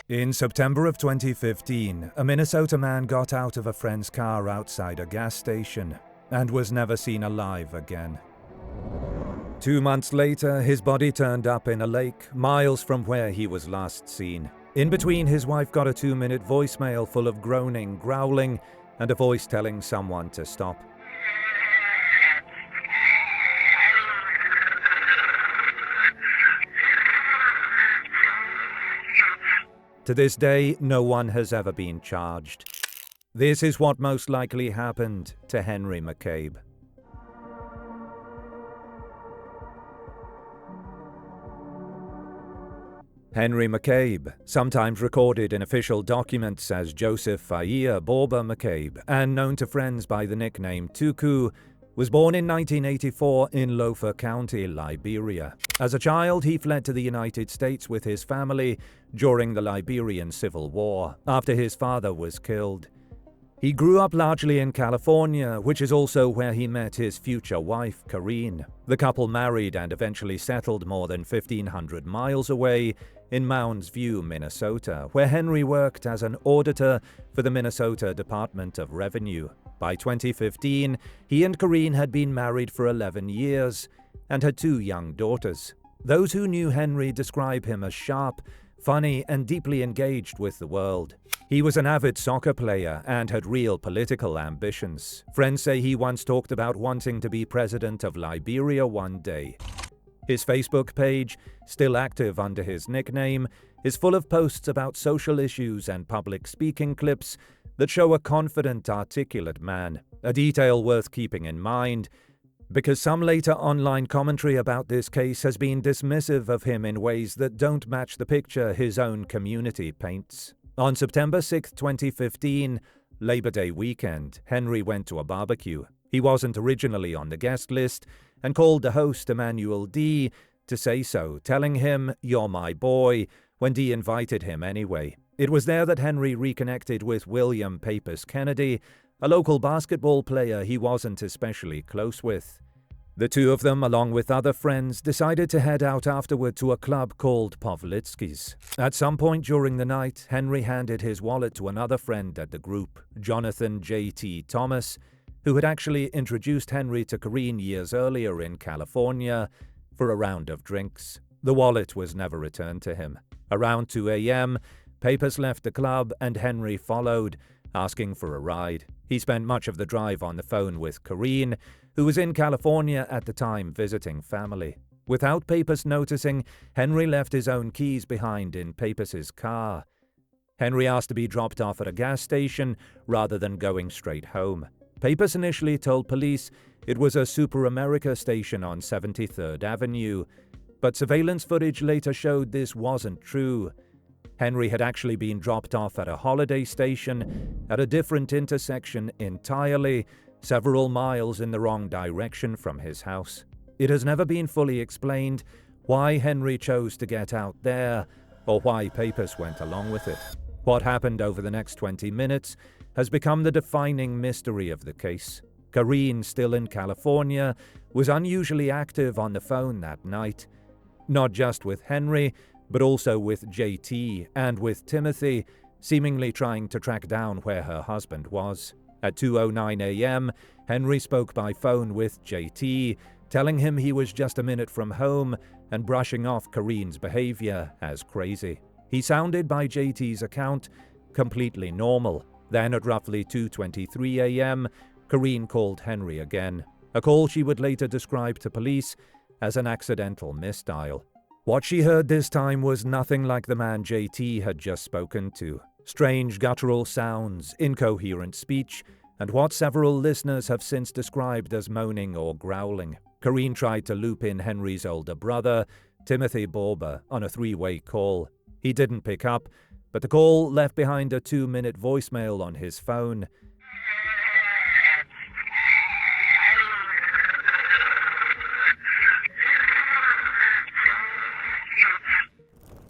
In September of 2015, a Minnesota man got out of a friend's car outside a gas station and was never seen alive again. 2 months later, his body turned up in a lake miles from where he was last seen. In between, his wife got a 2-minute voicemail full of groaning, growling, and a voice telling someone to stop. To this day, no one has ever been charged. This is what most likely happened to Henry McCabe. Henry McCabe, sometimes recorded in official documents as Joseph Faia Borba McCabe, and known to friends by the nickname Tuku, was born in 1984 in Lofa County, Liberia. As a child, he fled to the United States with his family during the Liberian Civil War, after his father was killed. He grew up largely in California, which is also where he met his future wife, Karine. The couple married and eventually settled more than 1,500 miles away in Mounds View, Minnesota, where Henry worked as an auditor for the Minnesota Department of Revenue. By 2015, he and Karine had been married for 11 years and had 2 young daughters. Those who knew Henry describe him as sharp, funny, and deeply engaged with the world. He was an avid soccer player and had real political ambitions. Friends say he once talked about wanting to be president of Liberia one day. His Facebook page, still active under his nickname, is full of posts about social issues and public speaking clips that show a confident, articulate man, a detail worth keeping in mind, because some later online commentary about this case has been dismissive of him in ways that don't match the picture his own community paints. On September 6, 2015, Labor Day weekend, Henry went to a barbecue. He wasn't originally on the guest list and called the host, Emmanuel D., to say so, telling him, "You're my boy," when D invited him anyway. It was there that Henry reconnected with William Pappas Kennedy, a local basketball player he wasn't especially close with. The two of them, along with other friends, decided to head out afterward to a club called Pavlitsky's. At some point during the night, Henry handed his wallet to another friend at the group, Jonathan J.T. Thomas, who had actually introduced Henry to Karine years earlier in California for a round of drinks. The wallet was never returned to him. Around 2 a.m., Pappas left the club and Henry followed, asking for a ride. He spent much of the drive on the phone with Karine, who was in California at the time visiting family. Without Pappas noticing, Henry left his own keys behind in Pappas's car. Henry asked to be dropped off at a gas station rather than going straight home. Pappas initially told police it was a Super America station on 73rd Avenue, but surveillance footage later showed this wasn't true. Henry had actually been dropped off at a holiday station at a different intersection entirely, several miles in the wrong direction from his house. It has never been fully explained why Henry chose to get out there or why Pappas went along with it. What happened over the next 20 minutes has become the defining mystery of the case. Karine, still in California, was unusually active on the phone that night, not just with Henry, but also with JT and with Timothy, seemingly trying to track down where her husband was. At 2:09 a.m., Henry spoke by phone with JT, telling him he was just a minute from home and brushing off Karine's behavior as crazy. He sounded, by JT's account, completely normal. Then at roughly 2:23 a.m., Karine called Henry again, a call she would later describe to police as an accidental misdial. What she heard this time was nothing like the man JT had just spoken to. Strange guttural sounds, incoherent speech, and what several listeners have since described as moaning or growling. Karine tried to loop in Henry's older brother, Timothy Borba, on a 3-way call. He didn't pick up, but the call left behind a 2-minute voicemail on his phone.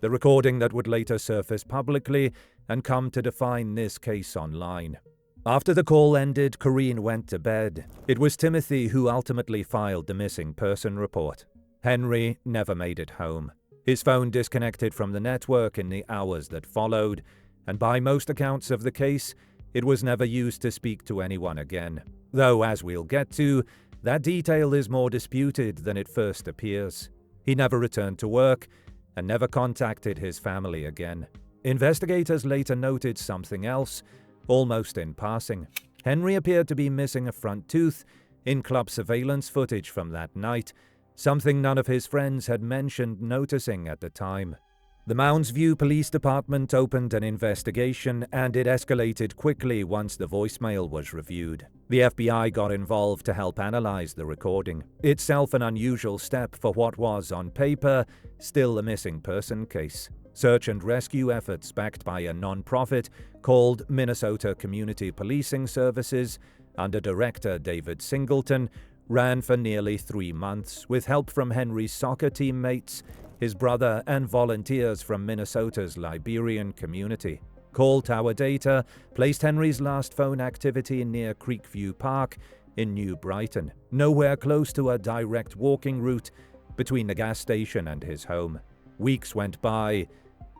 The recording that would later surface publicly and come to define this case online. After the call ended, Karine went to bed. It was Timothy who ultimately filed the missing person report. Henry never made it home. His phone disconnected from the network in the hours that followed, and by most accounts of the case, it was never used to speak to anyone again. Though, as we'll get to, that detail is more disputed than it first appears. He never returned to work and never contacted his family again. Investigators later noted something else, almost in passing. Henry appeared to be missing a front tooth in club surveillance footage from that night, something none of his friends had mentioned noticing at the time. The Mounds View Police Department opened an investigation, and it escalated quickly once the voicemail was reviewed. The FBI got involved to help analyze the recording, itself an unusual step for what was, on paper, still a missing person case. Search and rescue efforts backed by a non-profit called Minnesota Community Policing Services under Director David Singleton ran for nearly 3 months, with help from Henry's soccer teammates, his brother, and volunteers from Minnesota's Liberian community. Call tower data placed Henry's last phone activity near Creekview Park in New Brighton, nowhere close to a direct walking route between the gas station and his home. Weeks went by.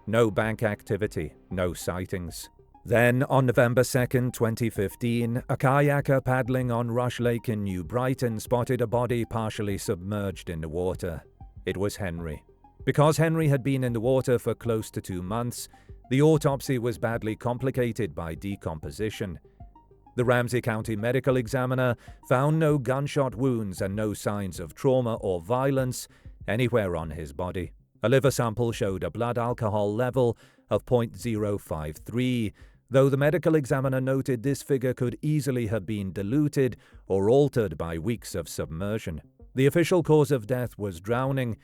No bank activity, no sightings. Then, on November 2, 2015, a kayaker paddling on Rush Lake in New Brighton spotted a body partially submerged in the water. It was Henry. Because Henry had been in the water for close to 2 months, the autopsy was badly complicated by decomposition. The Ramsey County medical examiner found no gunshot wounds and no signs of trauma or violence anywhere on his body. A liver sample showed a blood alcohol level of 0.053, though the medical examiner noted this figure could easily have been diluted or altered by weeks of submersion. The official cause of death was drowning,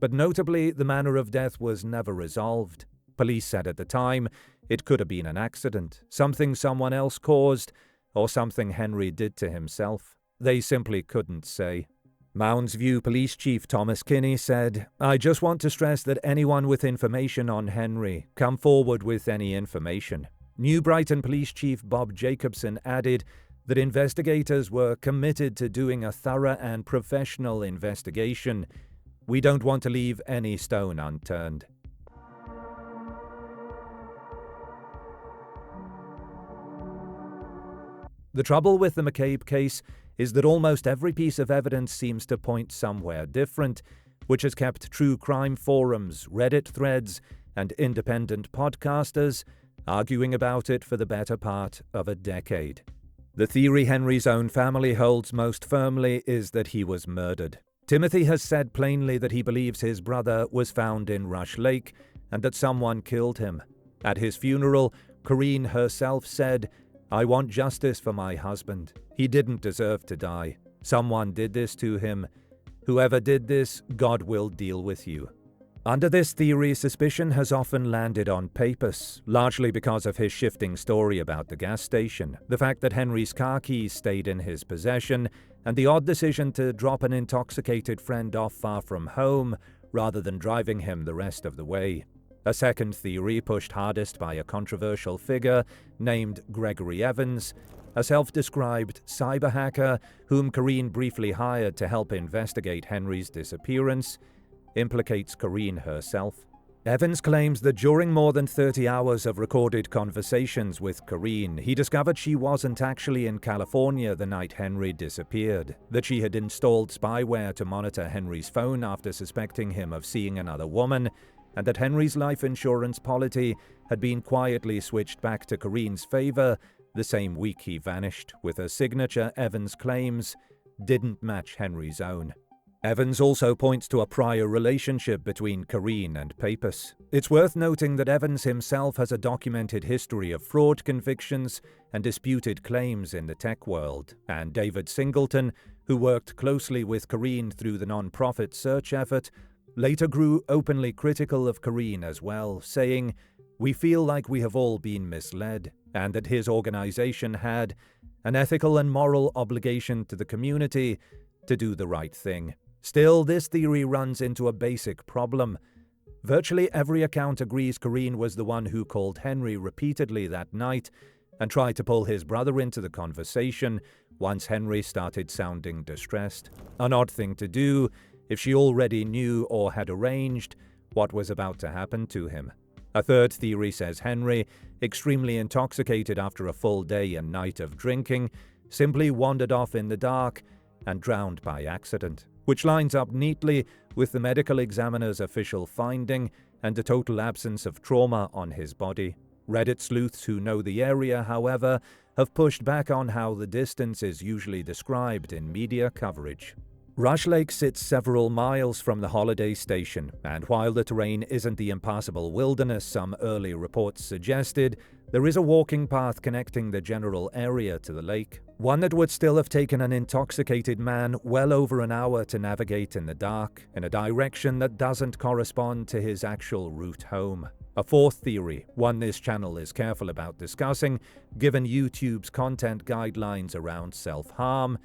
but notably the manner of death was never resolved. Police said at the time it could have been an accident, something someone else caused, or something Henry did to himself. They simply couldn't say. Mounds View Police Chief Thomas Kinney said, "I just want to stress that anyone with information on Henry, come forward with any information." New Brighton Police Chief Bob Jacobson added that investigators were committed to doing a thorough and professional investigation. "We don't want to leave any stone unturned." The trouble with the McCabe case is that almost every piece of evidence seems to point somewhere different, which has kept true crime forums, Reddit threads, and independent podcasters arguing about it for the better part of a decade. The theory Henry's own family holds most firmly is that he was murdered. Timothy has said plainly that he believes his brother was found in Rush Lake and that someone killed him. At his funeral, Corinne herself said, "I want justice for my husband. He didn't deserve to die. Someone did this to him. Whoever did this, God will deal with you." Under this theory, suspicion has often landed on Pappas, largely because of his shifting story about the gas station, the fact that Henry's car keys stayed in his possession, and the odd decision to drop an intoxicated friend off far from home rather than driving him the rest of the way. A second theory, pushed hardest by a controversial figure named Gregory Evans, a self-described cyber hacker whom Corinne briefly hired to help investigate Henry's disappearance, implicates Corinne herself. Evans claims that during more than 30 hours of recorded conversations with Corinne, he discovered she wasn't actually in California the night Henry disappeared, that she had installed spyware to monitor Henry's phone after suspecting him of seeing another woman, and that Henry's life insurance policy had been quietly switched back to Corinne's favor the same week he vanished, with a signature Evans claims didn't match Henry's own. Evans also points to a prior relationship between Corinne and Pappas. It's worth noting that Evans himself has a documented history of fraud convictions and disputed claims in the tech world, and David Singleton, who worked closely with Corinne through the non-profit search effort, later grew openly critical of Corinne as well, saying, "We feel like we have all been misled," and that his organization had an ethical and moral obligation to the community to do the right thing. Still, this theory runs into a basic problem. Virtually every account agrees Corinne was the one who called Henry repeatedly that night and tried to pull his brother into the conversation once Henry started sounding distressed. An odd thing to do if she already knew or had arranged what was about to happen to him. A third theory says Henry, extremely intoxicated after a full day and night of drinking, simply wandered off in the dark and drowned by accident, which lines up neatly with the medical examiner's official finding and a total absence of trauma on his body. Reddit sleuths who know the area, however, have pushed back on how the distance is usually described in media coverage. Rush Lake sits several miles from the holiday station, and while the terrain isn't the impassable wilderness some early reports suggested, there is a walking path connecting the general area to the lake, one that would still have taken an intoxicated man well over an hour to navigate in the dark, in a direction that doesn't correspond to his actual route home. A fourth theory, one this channel is careful about discussing, given YouTube's content guidelines around self-harm,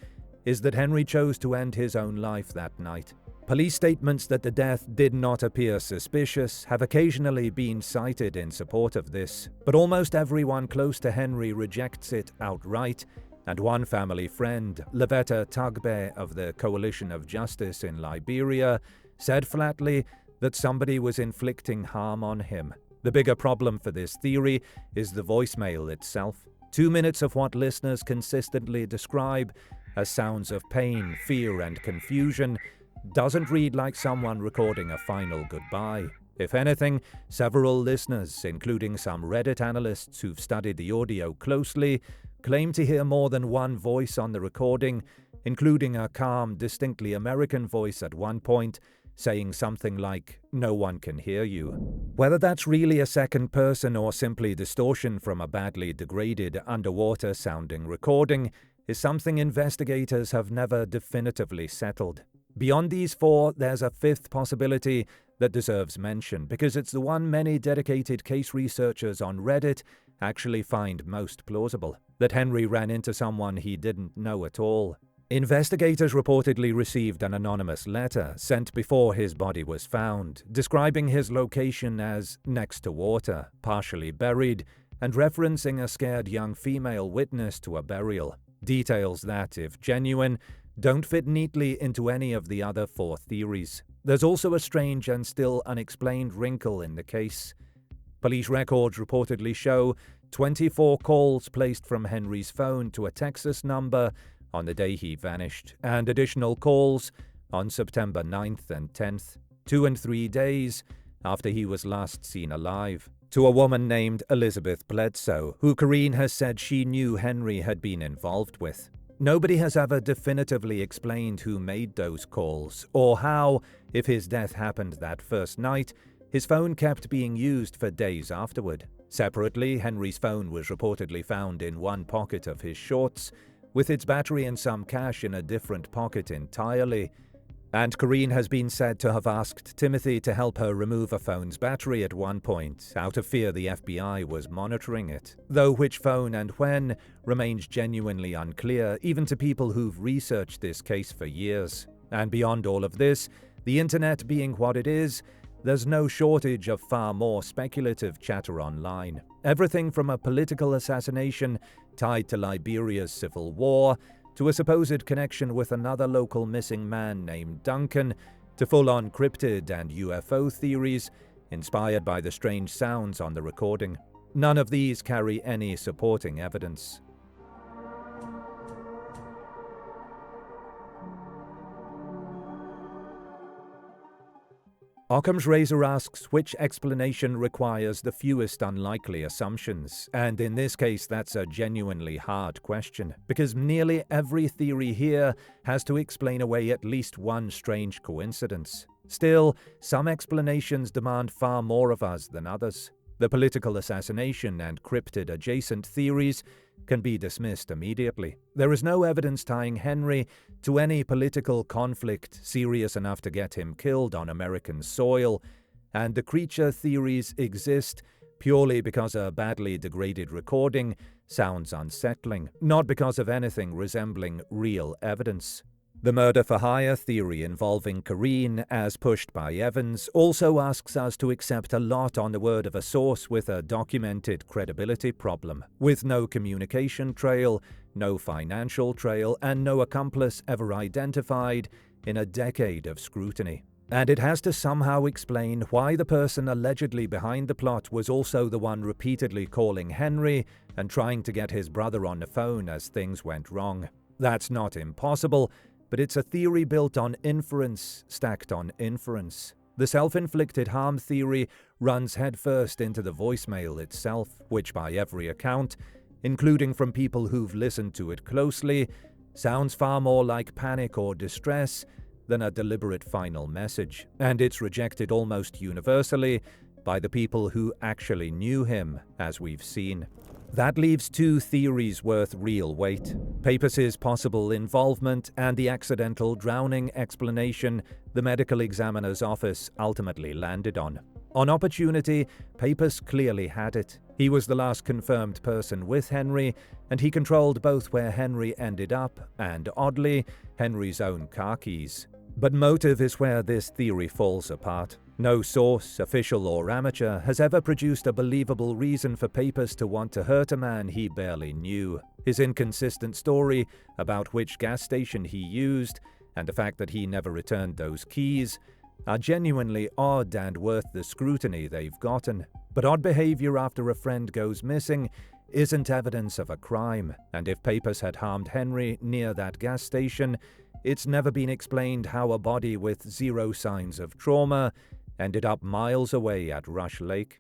is that Henry chose to end his own life that night. Police statements that the death did not appear suspicious have occasionally been cited in support of this, but almost everyone close to Henry rejects it outright, and one family friend, Levetta Tugbe of the Coalition of Justice in Liberia, said flatly that somebody was inflicting harm on him. The bigger problem for this theory is the voicemail itself. 2 minutes of what listeners consistently describe as sounds of pain, fear, and confusion doesn't read like someone recording a final goodbye. If anything, several listeners, including some Reddit analysts who've studied the audio closely, claim to hear more than one voice on the recording, including a calm, distinctly American voice at one point, saying something like, "No one can hear you." Whether that's really a second person or simply distortion from a badly degraded, underwater-sounding recording is something investigators have never definitively settled. Beyond these four, there's a fifth possibility that deserves mention, because it's the one many dedicated case researchers on Reddit actually find most plausible: that Henry ran into someone he didn't know at all. Investigators reportedly received an anonymous letter sent before his body was found, describing his location as next to water, partially buried, and referencing a scared young female witness to a burial. Details that, if genuine, don't fit neatly into any of the other four theories. There's also a strange and still unexplained wrinkle in the case. Police records reportedly show 24 calls placed from Henry's phone to a Texas number on the day he vanished, and additional calls on September 9th and 10th, 2 and 3 days after he was last seen alive, to a woman named Elizabeth Bledsoe, who Corinne has said she knew Henry had been involved with. Nobody has ever definitively explained who made those calls, or how, if his death happened that first night, his phone kept being used for days afterward. Separately, Henry's phone was reportedly found in one pocket of his shorts, with its battery and some cash in a different pocket entirely. And Corinne has been said to have asked Timothy to help her remove a phone's battery at one point, out of fear the FBI was monitoring it, though which phone and when remains genuinely unclear, even to people who've researched this case for years. And beyond all of this, the internet being what it is, there's no shortage of far more speculative chatter online. Everything from a political assassination tied to Liberia's civil war, to a supposed connection with another local missing man named Duncan, to full-on cryptid and UFO theories inspired by the strange sounds on the recording. None of these carry any supporting evidence. Occam's Razor asks which explanation requires the fewest unlikely assumptions, and in this case that's a genuinely hard question, because nearly every theory here has to explain away at least one strange coincidence. Still, some explanations demand far more of us than others. The political assassination and cryptid-adjacent theories can be dismissed immediately. There is no evidence tying Henry to any political conflict serious enough to get him killed on American soil, and the creature theories exist purely because a badly degraded recording sounds unsettling, not because of anything resembling real evidence. The murder-for-hire theory involving Corinne, as pushed by Evans, also asks us to accept a lot on the word of a source with a documented credibility problem, with no communication trail, no financial trail, and no accomplice ever identified in a decade of scrutiny. and it has to somehow explain why the person allegedly behind the plot was also the one repeatedly calling Henry and trying to get his brother on the phone as things went wrong. That's not impossible, but it's a theory built on inference stacked on inference. The self-inflicted harm theory runs headfirst into the voicemail itself, which by every account, including from people who've listened to it closely, sounds far more like panic or distress than a deliberate final message, and it's rejected almost universally by the people who actually knew him, as we've seen. That leaves two theories worth real weight: Papus's possible involvement and the accidental drowning explanation the medical examiner's office ultimately landed on. On opportunity, Papus clearly had it. He was the last confirmed person with Henry, and he controlled both where Henry ended up and, oddly, Henry's own car keys. But motive is where this theory falls apart. No source, official or amateur, has ever produced a believable reason for Papus to want to hurt a man he barely knew. His inconsistent story about which gas station he used, and the fact that he never returned those keys, are genuinely odd and worth the scrutiny they've gotten. But odd behavior after a friend goes missing isn't evidence of a crime, and if Papus had harmed Henry near that gas station, it's never been explained how a body with zero signs of trauma ended up miles away at Rush Lake.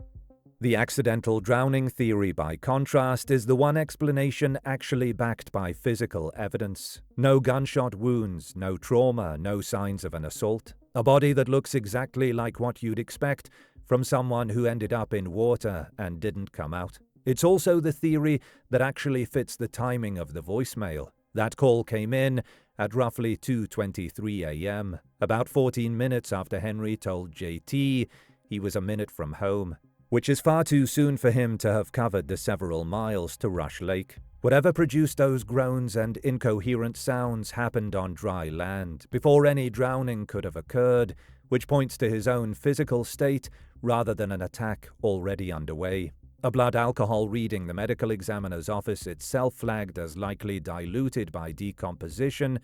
The accidental drowning theory, by contrast, is the one explanation actually backed by physical evidence. No gunshot wounds, no trauma, no signs of an assault. A body that looks exactly like what you'd expect from someone who ended up in water and didn't come out. It's also the theory that actually fits the timing of the voicemail. That call came in at roughly 2:23 a.m., about 14 minutes after Henry told JT he was a minute from home, which is far too soon for him to have covered the several miles to Rush Lake. Whatever produced those groans and incoherent sounds happened on dry land, before any drowning could have occurred, which points to his own physical state rather than an attack already underway. A blood alcohol reading the medical examiner's office itself flagged as likely diluted by decomposition,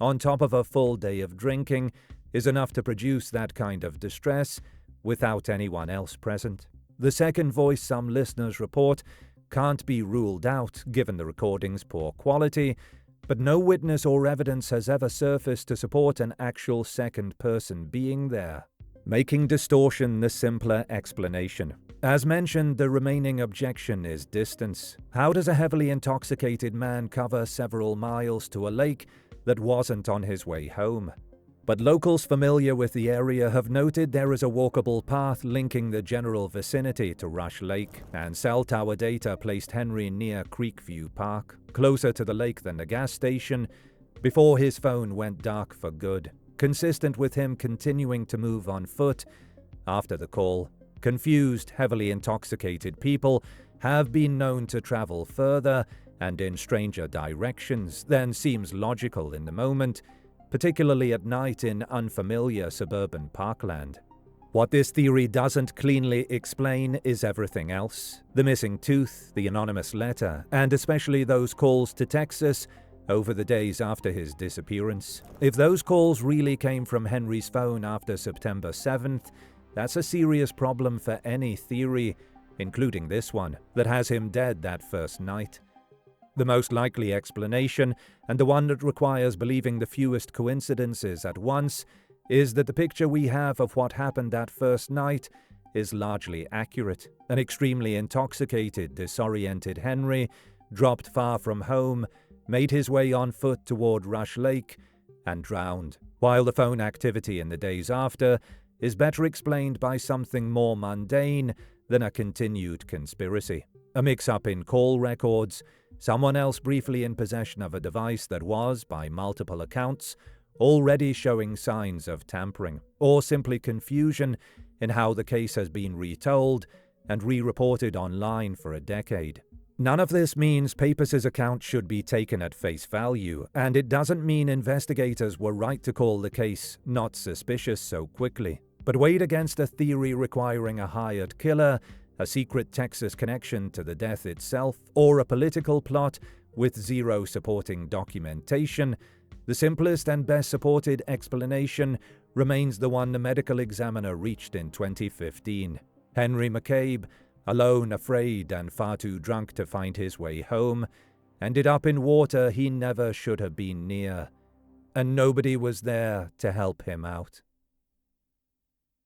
on top of a full day of drinking, is enough to produce that kind of distress without anyone else present. The second voice some listeners report can't be ruled out given the recording's poor quality, but no witness or evidence has ever surfaced to support an actual second person being there, making distortion the simpler explanation. As mentioned, the remaining objection is distance. How does a heavily intoxicated man cover several miles to a lake that wasn't on his way home? But locals familiar with the area have noted there is a walkable path linking the general vicinity to Rush Lake, and cell tower data placed Henry near Creekview Park, closer to the lake than the gas station, before his phone went dark for good, consistent with him continuing to move on foot after the call. Confused, heavily intoxicated people have been known to travel further and in stranger directions than seems logical in the moment, particularly at night in unfamiliar suburban parkland. What this theory doesn't cleanly explain is everything else: the missing tooth, the anonymous letter, and especially those calls to Texas over the days after his disappearance. If those calls really came from Henry's phone after September 7th, that's a serious problem for any theory, including this one, that has him dead that first night. The most likely explanation, and the one that requires believing the fewest coincidences at once, is that the picture we have of what happened that first night is largely accurate. An extremely intoxicated, disoriented Henry dropped far from home, made his way on foot toward Rush Lake, and drowned, while the phone activity in the days after is better explained by something more mundane than a continued conspiracy. A mix-up in call records, someone else briefly in possession of a device that was, by multiple accounts, already showing signs of tampering, or simply confusion in how the case has been retold and re-reported online for a decade. None of this means Papus's account should be taken at face value, and it doesn't mean investigators were right to call the case not suspicious so quickly. But weighed against a theory requiring a hired killer, a secret Texas connection to the death itself, or a political plot with zero supporting documentation, the simplest and best supported explanation remains the one the medical examiner reached in 2015. Henry McCabe, alone, afraid, and far too drunk to find his way home, ended up in water he never should have been near, and nobody was there to help him out.